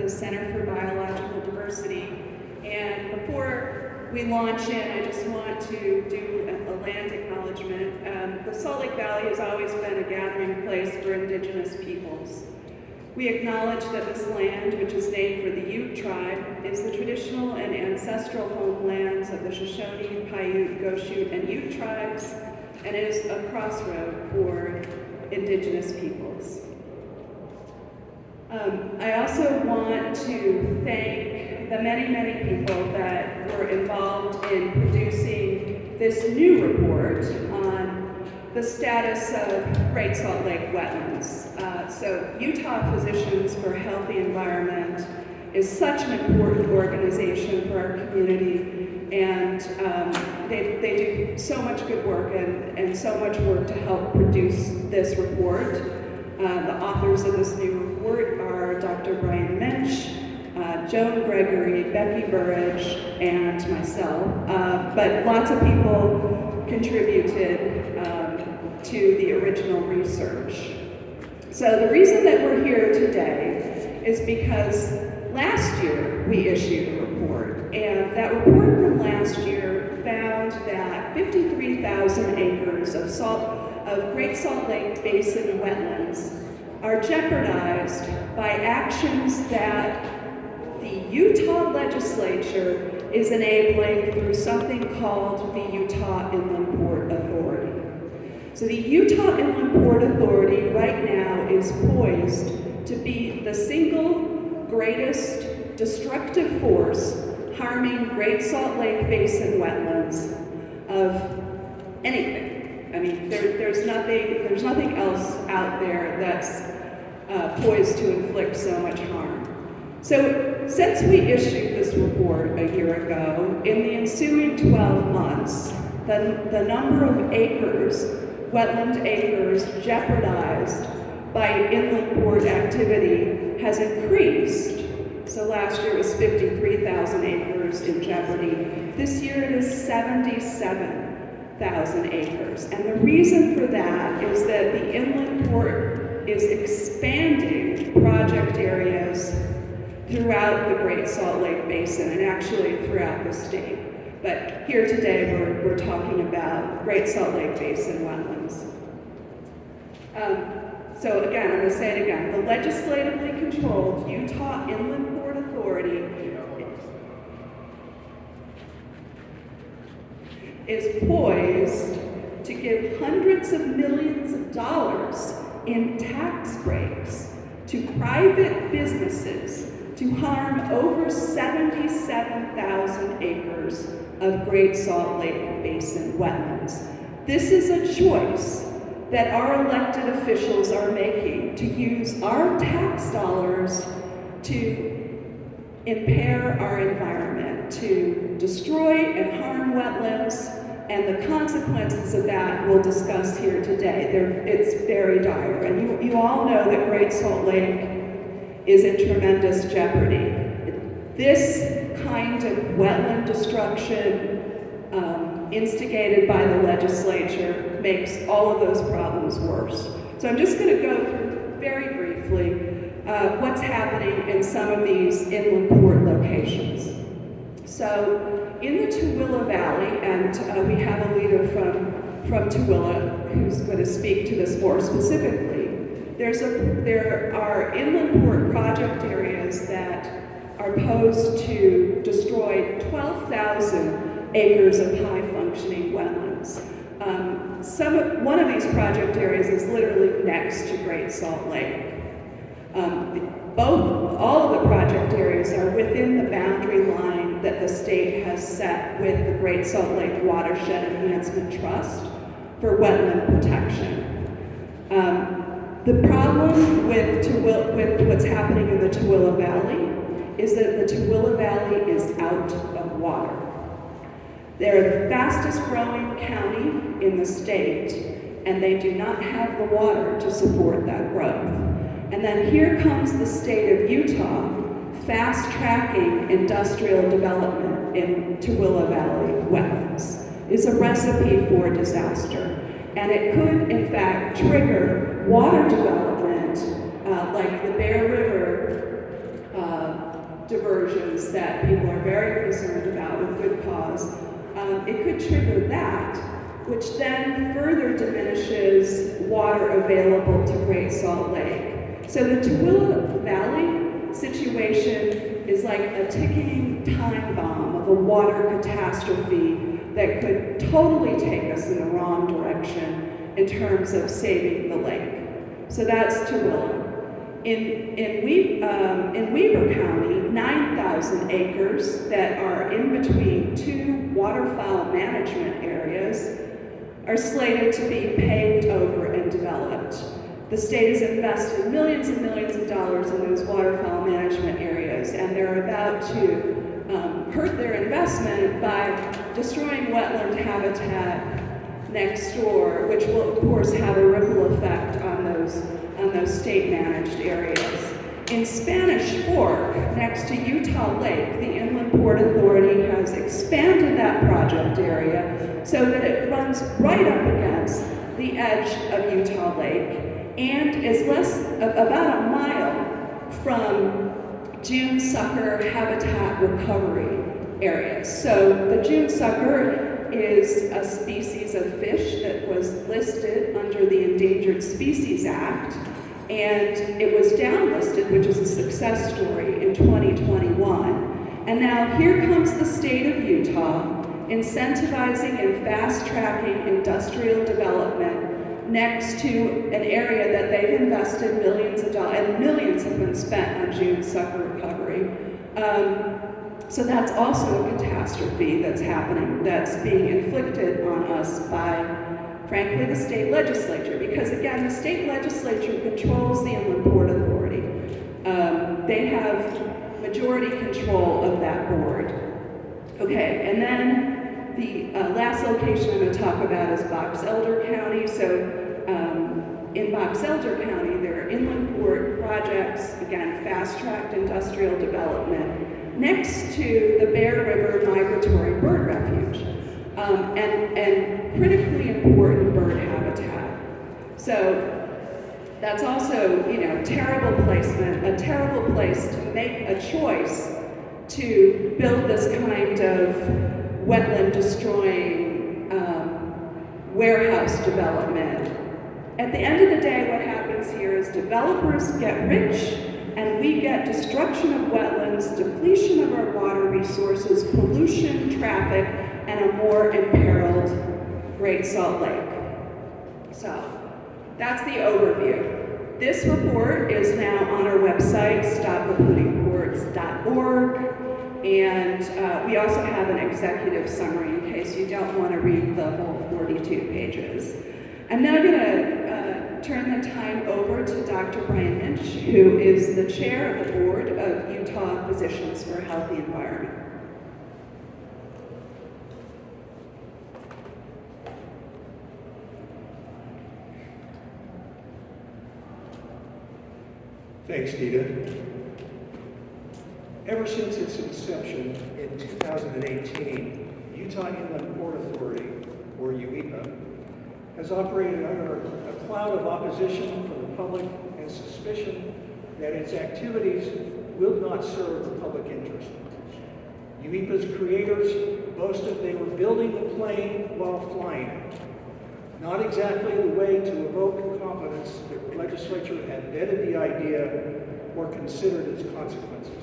the Center for Biological Diversity. And before we launch in, I just want to do a land acknowledgement. The Salt Lake Valley has always been a gathering place for indigenous peoples. We acknowledge that this land, which is named for the Ute tribe, is the traditional and ancestral homelands of the Shoshone, Paiute, Goshute, and Ute tribes, and it is a crossroad for indigenous peoples. I also want to thank the many, many people that were involved in producing this new report on the status of Great Salt Lake wetlands. So Utah Physicians for a Healthy Environment is such an important organization for our community, and they do so much good work and so much work to help produce this report. The authors of this new report are Dr. Brian Mensch, Joan Gregory, Becky Burridge, and myself. But lots of people contributed to the original research. So the reason that we're here today is because last year we issued a report, and that report from last year found that 53,000 acres of Great Salt Lake Basin wetlands are jeopardized by actions that the Utah legislature is enabling through something called the Utah Inland Port Authority. So the Utah Inland Port Authority right now is poised to be the single greatest destructive force harming Great Salt Lake Basin wetlands of anything. I mean, there's nothing else out there that's poised to inflict so much harm. So since we issued this report a year ago, in the ensuing 12 months, the number of acres, wetland acres, jeopardized by inland port activity has increased. So last year it was 53,000 acres in jeopardy. This year it is 77,000 acres. And the reason for that is that the inland port is expanding project areas throughout the Great Salt Lake Basin and actually throughout the state. But here today we're talking about Great Salt Lake Basin wetlands. So again, I'm going to say it again. The legislatively controlled Utah Inland Port Authority is poised to give hundreds of millions of dollars in tax breaks to private businesses to harm over 77,000 acres of Great Salt Lake Basin wetlands. This is a choice that our elected officials are making to use our tax dollars to impair our environment, to destroy and harm wetlands, and the consequences of that we'll discuss here today. It's very dire, and you all know that Great Salt Lake is in tremendous jeopardy. This kind of wetland destruction instigated by the legislature makes all of those problems worse. So I'm just going to go through very briefly what's happening in some of these inland port locations. So in the Tooele Valley, and we have a leader from Tooele who's going to speak to this more specifically, there are inland port project areas that are posed to destroy 12,000 acres of high-functioning wetlands. One of these project areas is literally next to Great Salt Lake. All of the project areas are within the boundary line that the state has set with the Great Salt Lake Watershed Enhancement Trust for wetland protection. The problem with what's happening in the Tooele Valley is that the Tooele Valley is out of water. They're the fastest growing county in the state, and they do not have the water to support that growth. And then here comes the state of Utah fast-tracking industrial development in Tooele Valley wetlands. It's a recipe for disaster. And it could, in fact, trigger water development like the Bear River that people are very concerned about with good cause, it could trigger that, which then further diminishes water available to Great Salt Lake. So the Tooele Valley situation is like a ticking time bomb of a water catastrophe that could totally take us in the wrong direction in terms of saving the lake. So that's Tooele. In Weber County, 9,000 acres that are in between two waterfowl management areas are slated to be paved over and developed. The state has invested millions and millions of dollars in those waterfowl management areas, and they're about to hurt their investment by destroying wetland habitat next door, which will of course have a ripple effect on those state-managed areas. In Spanish Fork, next to Utah Lake, the Inland Port Authority has expanded that project area so that it runs right up against the edge of Utah Lake and is about a mile from June sucker habitat recovery areas. So the June sucker is a species of fish that was listed under the Endangered Species Act, and it was downlisted, which is a success story, in 2021. And now here comes the state of Utah incentivizing and fast-tracking industrial development next to an area that they've invested millions of dollars, and millions have been spent on June sucker recovery. So that's also a catastrophe that's happening, that's being inflicted on us by, frankly, the state legislature, because again, the state legislature controls the Inland Port Authority. They have majority control of that board. Okay, and then the last location I'm going to talk about is Box Elder County. So in Box Elder County, there are inland port projects, again, fast-tracked industrial development, next to the Bear River Migratory Bird Refuge, and critically important bird habitat. So that's also, terrible placement, a terrible place to make a choice to build this kind of wetland destroying warehouse development. At the end of the day, what happens here is developers get rich and we get destruction of wetlands, depletion of our water resources, pollution, traffic, and a more imperiled Great Salt Lake. So that's the overview. This report is now on our website, stopthepollutingports.org, and we also have an executive summary in case you don't want to read the whole 42 pages. I'm now going to turn the time over to Dr. Brian Minch, who is the chair of the board of Utah Physicians for a Healthy Environment. Thanks, Nita. Ever since its inception in 2018, Utah Inland Port Authority, or UPHE, has operated under a cloud of opposition from the public and suspicion that its activities will not serve the public interest. UPHE's creators boasted they were building the plane while flying it. Not exactly the way to evoke confidence that the legislature had vetted the idea or considered its consequences.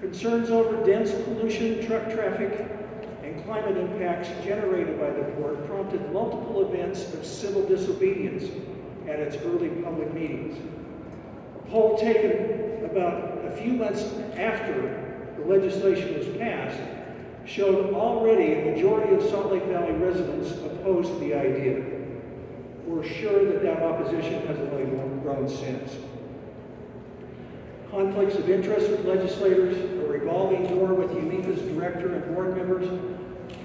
Concerns over dense pollution, truck traffic, and climate impacts generated by the port prompted multiple events of civil disobedience at its early public meetings. A poll taken about a few months after the legislation was passed showed already a majority of Salt Lake Valley residents opposed the idea. We're sure that that opposition has only grown since. Conflicts of interest with legislators, a revolving door with UPHE's director and board members,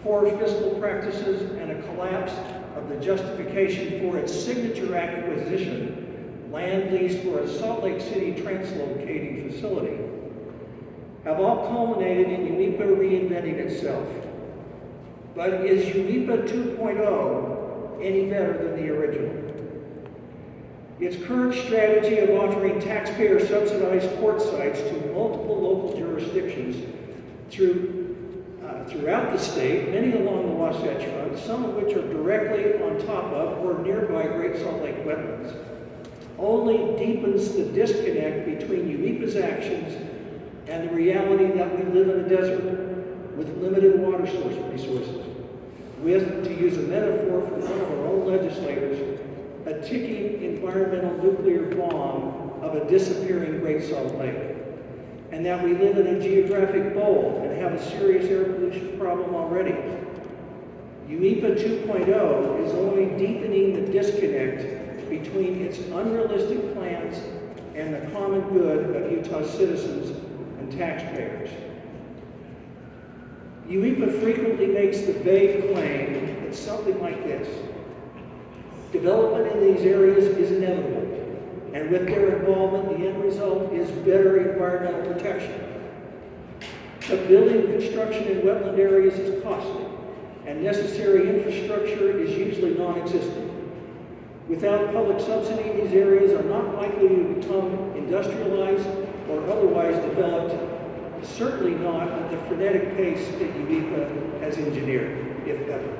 poor fiscal practices, and a collapse of the justification for its signature acquisition, land lease for a Salt Lake City translocating facility, have all culminated in UPHE reinventing itself. But is UPHE 2.0 any better than the original? Its current strategy of offering taxpayer-subsidized port sites to multiple local jurisdictions throughout the state, many along the Wasatch Front, some of which are directly on top of or nearby Great Salt Lake wetlands, only deepens the disconnect between UPHE's actions and the reality that we live in a desert with limited water source resources, with, to use a metaphor from one of our own legislators, a ticking environmental nuclear bomb of a disappearing Great Salt Lake, and that we live in a geographic bowl and have a serious air pollution problem already. UPHE 2.0 is only deepening the disconnect between its unrealistic plans and the common good of Utah's citizens and taxpayers. UPHE frequently makes the vague claim that something like this: development in these areas is inevitable, and with their involvement, the end result is better environmental protection. But building and construction in wetland areas is costly, and necessary infrastructure is usually non-existent. Without public subsidy, these areas are not likely to become industrialized or otherwise developed, certainly not at the frenetic pace that UPHE has engineered, if ever.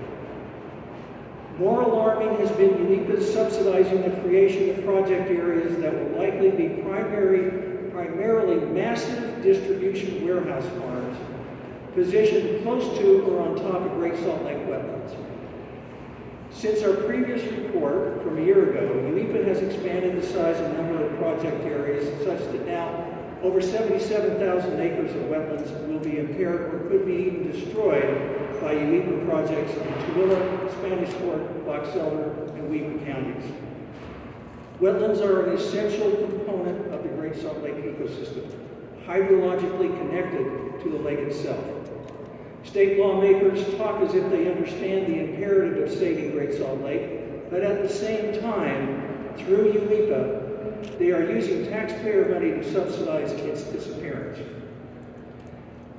More alarming has been UPHE's subsidizing the creation of project areas that will likely be primarily massive distribution warehouse farms positioned close to or on top of Great Salt Lake wetlands. Since our previous report from a year ago, UPHE has expanded the size and number of project areas such that now over 77,000 acres of wetlands will be impaired or could be even destroyed by UPHE projects in Tooele, Spanish Fork, Box Elder, and Weaver counties. Wetlands are an essential component of the Great Salt Lake ecosystem, hydrologically connected to the lake itself. State lawmakers talk as if they understand the imperative of saving Great Salt Lake, but at the same time, through UPHE, they are using taxpayer money to subsidize its disappearance.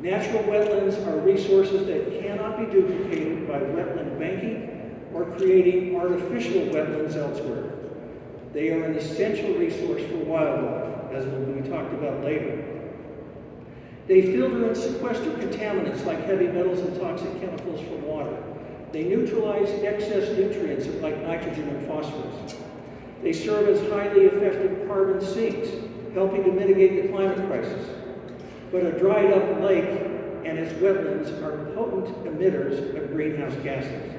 Natural wetlands are resources that cannot be duplicated by wetland banking or creating artificial wetlands elsewhere. They are an essential resource for wildlife, as will be talked about later. They filter and sequester contaminants like heavy metals and toxic chemicals from water. They neutralize excess nutrients like nitrogen and phosphorus. They serve as highly effective carbon sinks, helping to mitigate the climate crisis. But a dried up lake and its wetlands are potent emitters of greenhouse gases.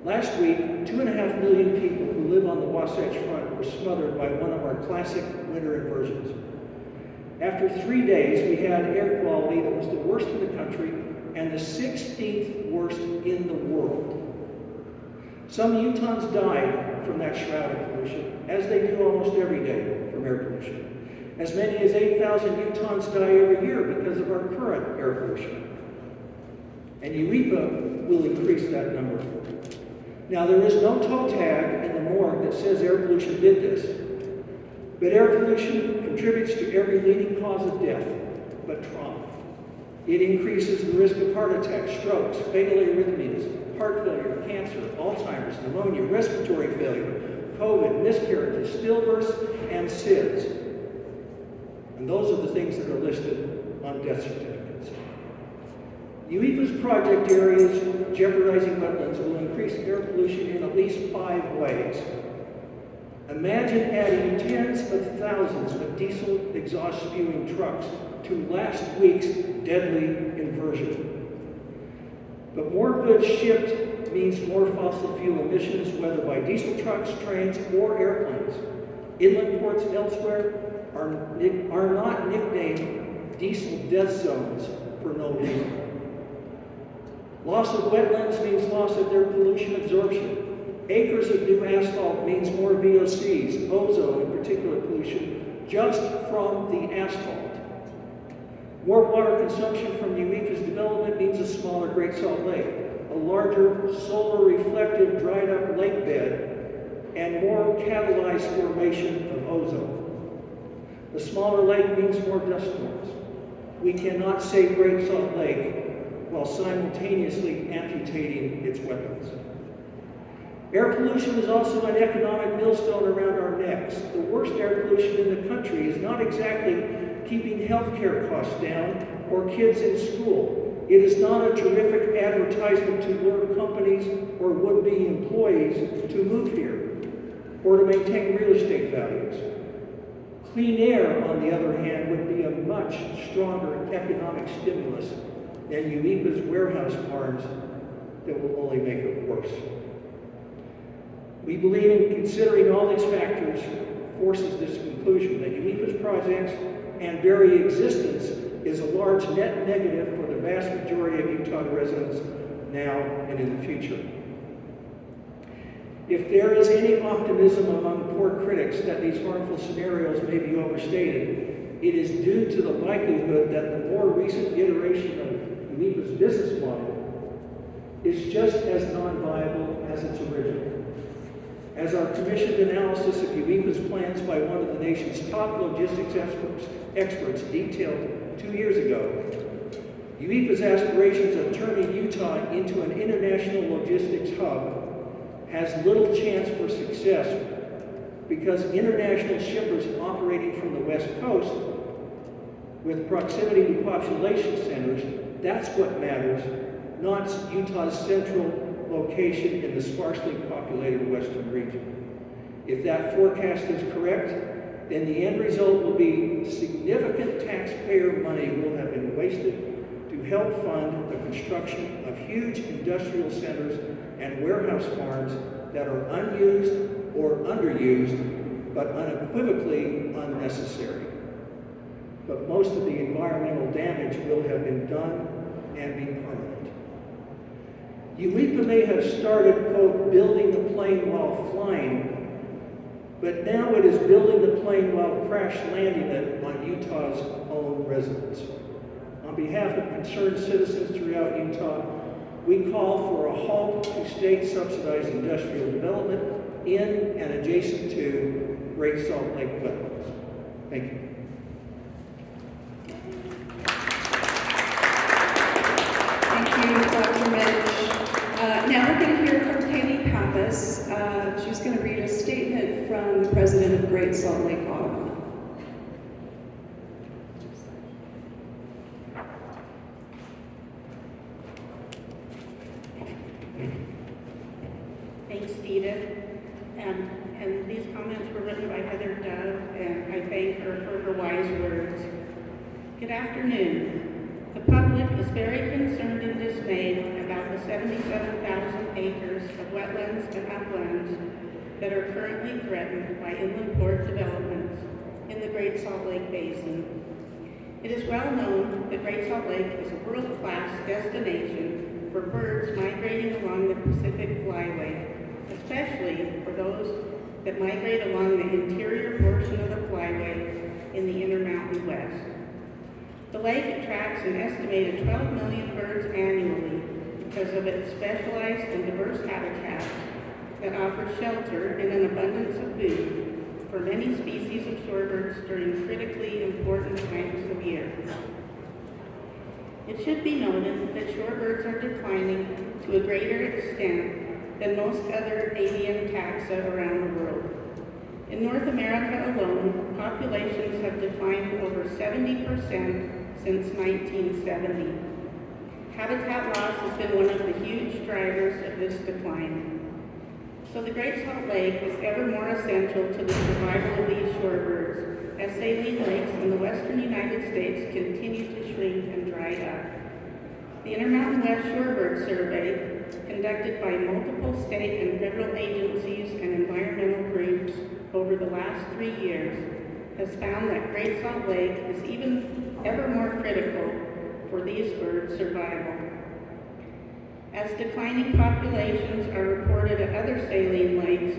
Last week, 2.5 million people who live on the Wasatch Front were smothered by one of our classic winter inversions. After 3 days, we had air quality that was the worst in the country and the 16th worst in the world. Some Utahns died from that shroud of pollution, as they do almost every day from air pollution. As many as 8,000 Utahns die every year because of our current air pollution. And UPHE will increase that number. Now, there is no toe tag in the morgue that says air pollution did this. But air pollution contributes to every leading cause of death, but trauma. It increases the risk of heart attacks, strokes, fatal arrhythmias, heart failure, cancer, Alzheimer's, pneumonia, respiratory failure, COVID, miscarriages, stillbirths, and SIDS. And those are the things that are listed on death certificates. UPHE's project areas jeopardizing wetlands will increase air pollution in at least 5 ways. Imagine adding tens of thousands of diesel exhaust spewing trucks to last week's deadly inversion. But more goods shipped means more fossil fuel emissions, whether by diesel trucks, trains, or airplanes. Inland ports elsewhere are not nicknamed diesel death zones for no reason. Loss of wetlands means loss of their pollution absorption. Acres of new asphalt means more VOCs, ozone, and particulate pollution just from the asphalt. More water consumption from UPHE's development means a smaller Great Salt Lake, a larger solar reflective dried up lake bed, and more catalyzed formation of ozone. The smaller lake means more dust storms. We cannot save Great Salt Lake while simultaneously amputating its wetlands. Air pollution is also an economic millstone around our necks. The worst air pollution in the country is not exactly keeping healthcare costs down or kids in school. It is not a terrific advertisement to lure companies or would-be employees to move here or to maintain real estate values. Clean air, on the other hand, would be a much stronger economic stimulus than UPHE's warehouse farms that will only make it worse. We believe in considering all these factors forces this conclusion that UPHE's projects and very existence is a large net negative for the vast majority of Utah residents now and in the future. If there is any optimism among poor critics that these harmful scenarios may be overstated, it is due to the likelihood that the more recent iteration of UPHE's business model is just as non-viable as its original. As our commissioned analysis of UPHE's plans by one of the nation's top logistics experts detailed 2 years ago, UPHE's aspirations of turning Utah into an international logistics hub has little chance for success because international shippers operating from the West Coast with proximity to population centers, that's what matters, not Utah's central location in the sparsely populated western region. If that forecast is correct, then the end result will be significant taxpayer money will have been wasted to help fund the construction of huge industrial centers and warehouse farms that are unused or underused, but unequivocally unnecessary. But most of the environmental damage will have been done and be permanent. UPHE may have started, quote, building the plane while flying, but now it is building the plane while crash landing it on Utah's own residents. On behalf of concerned citizens throughout Utah, we call for a halt to state-subsidized industrial development in and adjacent to Great Salt Lake wetlands. Thank you. Thank you, Dr. Mitch. Now we're going to hear from Kaylee Pappas. She's going to read a statement from the president of Great Salt Lake, Ottawa. Thanks, Stephen. And these comments were written by Heather Dove, and I thank her for her wise words. Good afternoon. The public is very concerned and dismayed about the 77,000 acres of wetlands and uplands that are currently threatened by inland port developments in the Great Salt Lake Basin. It is well known that Great Salt Lake is a world-class destination for birds migrating along the Pacific Flyway, especially for those that migrate along the interior portion of the flyway in the Intermountain West. The lake attracts an estimated 12 million birds annually because of its specialized and diverse habitat that offers shelter and an abundance of food for many species of shorebirds during critically important times of year. It should be noted that shorebirds are declining to a greater extent than most other avian taxa around the world. In North America alone, populations have declined over 70% since 1970. Habitat loss has been one of the huge drivers of this decline. So the Great Salt Lake is ever more essential to the survival of these shorebirds as saline lakes in the western United States continue to shrink and dry up. The Intermountain West Shorebird Survey, conducted by multiple state and federal agencies and environmental groups over the last 3 years, has found that Great Salt Lake is even ever more critical for these birds' survival. As declining populations are reported at other saline lakes,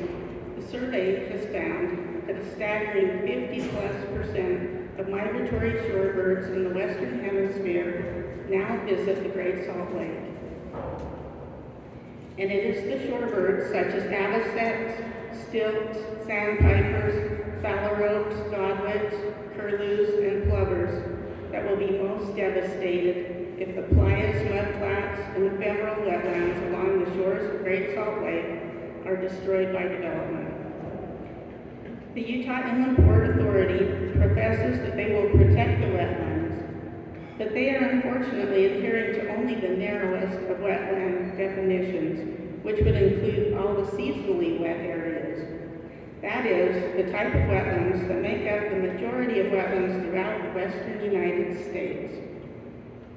the survey has found that a staggering 50+% of migratory shorebirds in the Western Hemisphere now visit the Great Salt Lake. And it is the shorebirds such as avocets, stilts, sandpipers, phalaropes, godwits, curlews, and plovers that will be most devastated if the playas, mudflats, and ephemeral wetlands along the shores of Great Salt Lake are destroyed by development. The Utah Inland Port Authority professes that they will protect the wetlands, but they are unfortunately adhering to only the narrowest of wetland definitions, which would include all the seasonally wet areas. That is, the type of wetlands that make up the majority of wetlands throughout the western United States.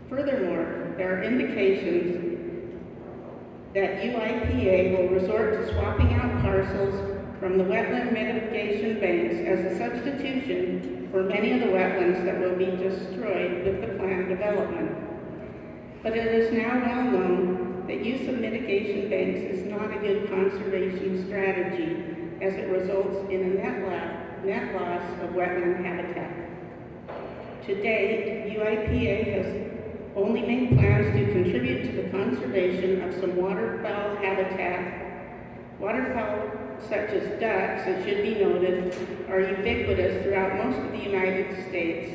Furthermore, there are indications that UIPA will resort to swapping out parcels from the wetland mitigation banks as a substitution for many of the wetlands that will be destroyed with the planned development. But it is now well known that use of mitigation banks is not a good conservation strategy, as it results in a net loss of wetland habitat. To date, UIPA has only made plans to contribute to the conservation of some waterfowl habitat. Waterfowl such as ducks, it should be noted, are ubiquitous throughout most of the United States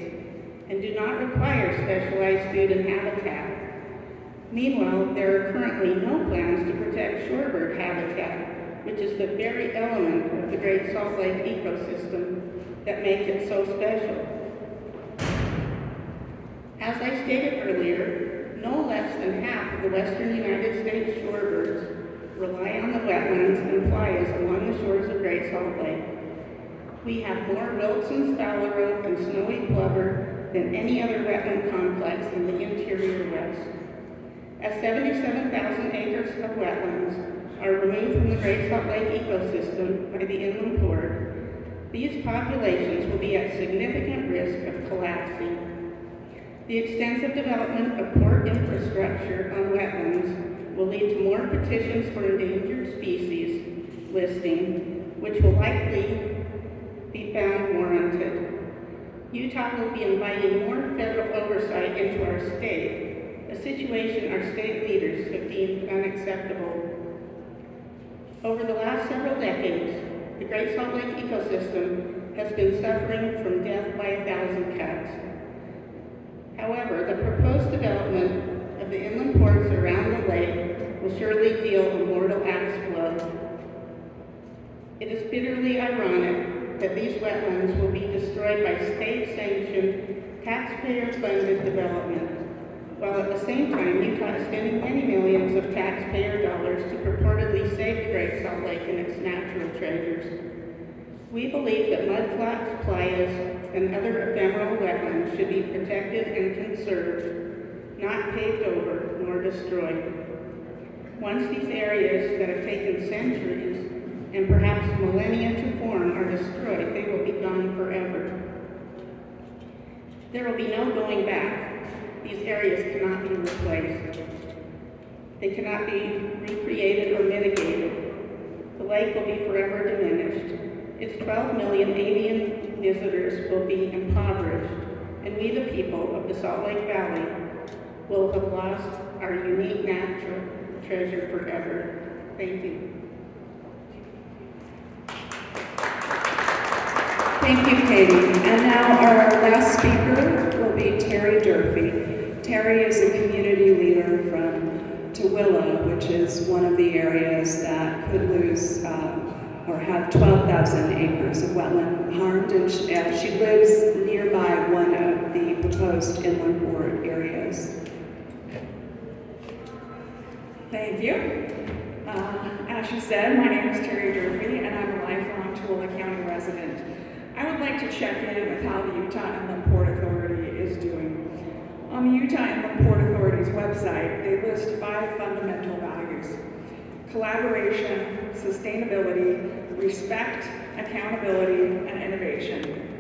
and do not require specialized food and habitat. Meanwhile, there are currently no plans to protect shorebird habitat, which is the very element of the Great Salt Lake ecosystem that make it so special. As I stated earlier, no less than half of the western United States shorebirds rely on the wetlands and plaias along the shores of Great Salt Lake. We have more Wilson's phalarope and snowy plover than any other wetland complex in the interior west. As 77,000 acres of wetlands are removed from the Great Salt Lake ecosystem by the inland port, these populations will be at significant risk of collapsing. The extensive development of port infrastructure on wetlands will lead to more petitions for endangered species listing, which will likely be found warranted. Utah will be inviting more federal oversight into our state, a situation our state leaders have deemed unacceptable. Over the last several decades, the Great Salt Lake ecosystem has been suffering from death by 1,000 cuts. However, the proposed development of the inland ports around the lake will surely deal a mortal axe blow. It is bitterly ironic that these wetlands will be destroyed by state-sanctioned, taxpayer-funded development, while at the same time Utah is spending many millions of taxpayer dollars to purportedly save the Great Salt Lake and its natural treasures. We believe that mudflats, plaias, and other ephemeral wetlands should be protected and conserved, not paved over nor destroyed. Once these areas that have taken centuries and perhaps millennia to form are destroyed, they will be gone forever. There will be no going back. These areas cannot be replaced. They cannot be recreated or mitigated. The lake will be forever diminished. Its 12 million avian visitors will be impoverished, and we, the people of the Salt Lake Valley, will have lost our unique natural treasure forever. Thank you. Thank you, Katie. And now our last speaker will be Terry Durfee. Terry is a community leader from Tooele, which is one of the areas that could lose or have 12,000 acres of wetland harmed, and she lives nearby one of the proposed inland port areas. Thank you. As she said, my name is Terry Durfee, and I'm a lifelong Tooele County resident. I would like to check in with how the Utah Inland Port Authority is doing. On the Utah Inland Port Authority's website, they list 5 fundamental values: collaboration, sustainability, respect, accountability, and innovation.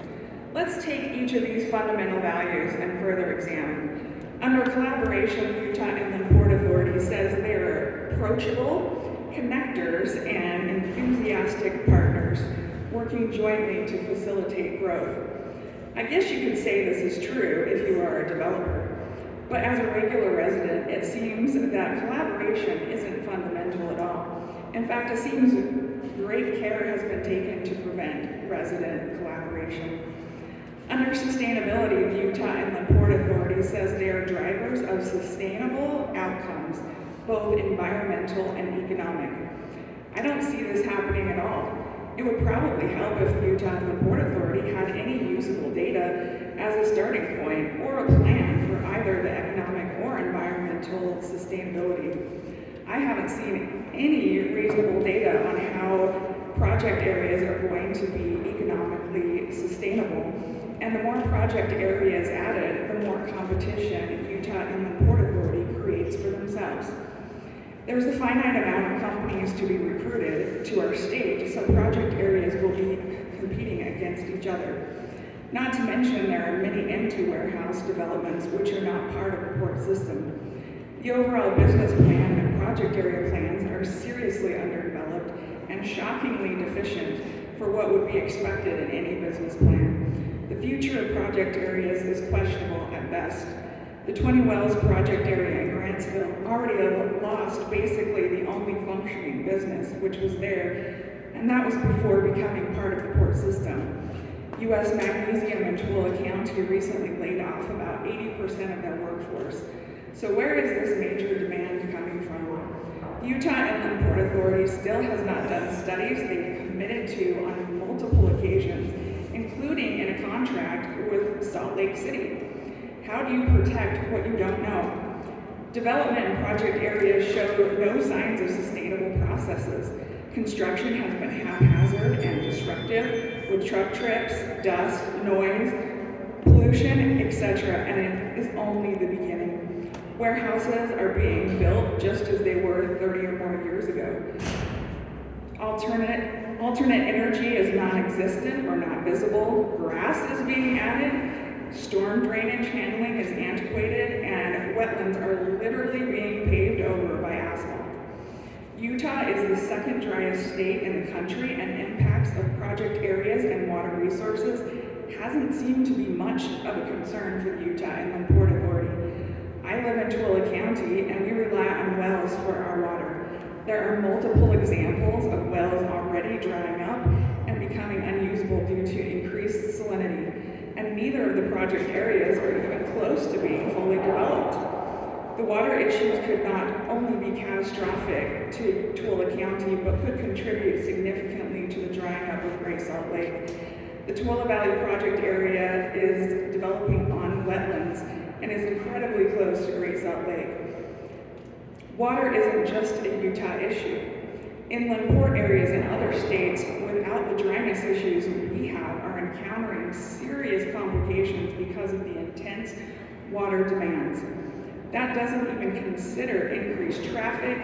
Let's take each of these fundamental values and further examine. Under collaboration, the Utah Inland Port Authority says they are approachable, connectors, and enthusiastic partners, working jointly to facilitate growth. I guess you could say this is true if you are a developer, but as a regular resident, it seems that collaboration isn't fundamental at all. In fact, it seems great care has been taken to prevent resident collaboration. Under sustainability, the Utah Inland Port Authority says they are drivers of sustainable outcomes, both environmental and economic. I don't see this happening at all. It would probably help if the Utah Inland Port Authority had any usable data as a starting point or a plan for either the economic or environmental sustainability. I haven't seen any reasonable data on how project areas are going to be economically sustainable. And the more project areas added, the more competition Utah Inland Port Authority creates for themselves. There's a finite amount of companies to be recruited to our state, so project areas will be competing against each other. Not to mention there are many empty warehouse developments which are not part of the port system. The overall business plan and project area plans are seriously underdeveloped and shockingly deficient for what would be expected in any business plan. The future of project areas is questionable at best. The 20 Wells project area in Grantsville already lost basically the only functioning business which was there, and that was before becoming part of the port system. U.S. Magnesium in Tooele County recently laid off about 80% of their workforce. So where is this major demand coming from? The Utah Inland Port Authority still has not done studies they've committed to on multiple occasions, including in a contract with Salt Lake City. How do you protect what you don't know? Development in project areas show no signs of sustainable processes. Construction has been haphazard and disruptive, with truck trips, dust, noise, pollution, etc., and it is only the beginning. Warehouses are being built just as they were 30 or more years ago. Alternate energy is non-existent or not visible. Grass is being added. Storm drainage handling is antiquated, and wetlands are literally being paved over by asphalt. Utah is the second driest state in the country, and impacts of project areas and water resources hasn't seemed to be much of a concern for the Utah Inland Port Authority. I live in Tooele County, and we rely on wells for our water. There are multiple examples of wells already drying up and becoming unusable due to increased salinity, and neither of the project areas are even close to being fully developed. The water issues could not only be catastrophic to Tooele County, but could contribute significantly to the drying up of Great Salt Lake. The Tooele Valley project area is developing on wetlands and is incredibly close to Great Salt Lake. Water isn't just a Utah issue. Inland port areas in other states without the dryness issues we have are encountering serious complications because of the intense water demands. That doesn't even consider increased traffic,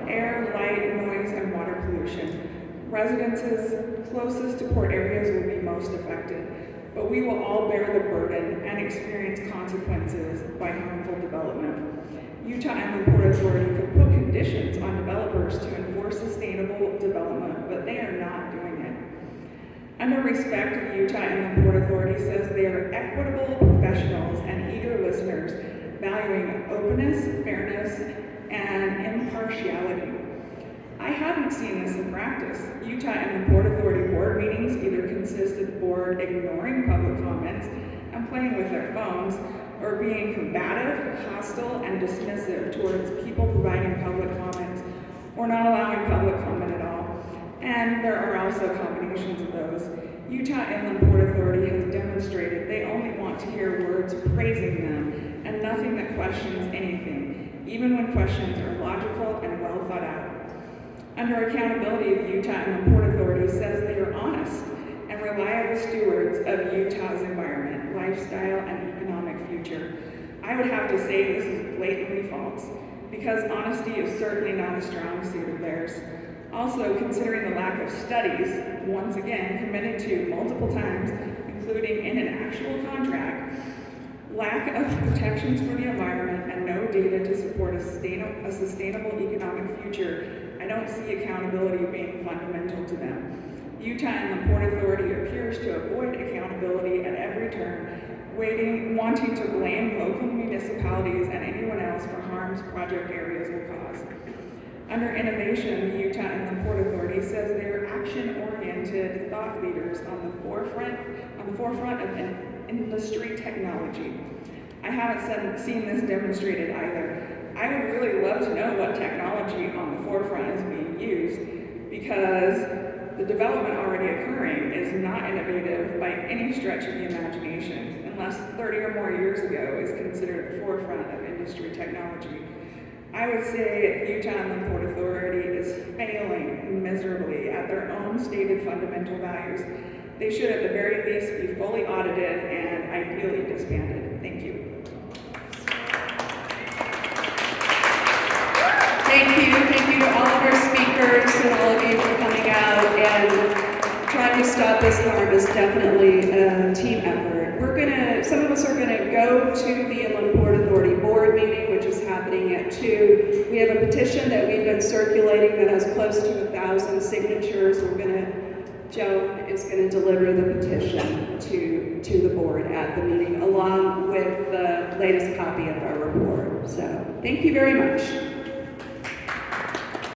air, light, noise, and water pollution. Residences closest to port areas will be most affected, but we will all bear the burden and experience consequences by harmful development. Utah Inland Port Authority could put conditions on developers to enforce sustainable development, but they are not doing it. Under respect, the Utah Inland Port Authority says they are equitable professionals and eager listeners, valuing openness, fairness, and impartiality. I haven't seen this in practice. Utah Inland Port Authority board meetings either consist of the board ignoring public comments and playing with their phones, or being combative, hostile, and dismissive towards people providing public comments, or not allowing public comment at all. And there are also combinations of those. Utah Inland Port Authority has demonstrated they only want to hear words praising them and nothing that questions anything, even when questions are logical and well thought out. Under accountability, the Utah Inland Port Authority says they are honest and reliable stewards of Utah's environment, lifestyle, and economic future. I would have to say this is blatantly false, because honesty is certainly not a strong suit of theirs. Also, considering the lack of studies, once again committed to multiple times, including in an actual contract, lack of protections for the environment, and no data to support a sustainable economic future, I don't see accountability being fundamental to them. The Utah Inland Port Authority appears to avoid accountability at every turn, wanting to blame local municipalities and anyone else for harms project areas will cause. Under innovation, the Utah Inland Port Authority says they are action-oriented thought leaders on the forefront of industry technology. I haven't seen this demonstrated either. I would really love to know what technology on the forefront is being used, because the development already occurring is not innovative by any stretch of the imagination, unless 30 or more years ago is considered the forefront of industry technology. I would say Utah Inland Port Authority is failing miserably at their own stated fundamental values. They should at the very least be fully audited and ideally disbanded. Thank you. Thank you to all of our speakers and all of you for coming out, and trying to stop this harm is definitely a team effort. Some of us are gonna go to the Inland Port Authority Board meeting, which is happening at 2. We have a petition that we've been circulating that has close to 1,000 signatures. Joan is gonna deliver the petition to the board at the meeting, along with the latest copy of our report. So, thank you very much.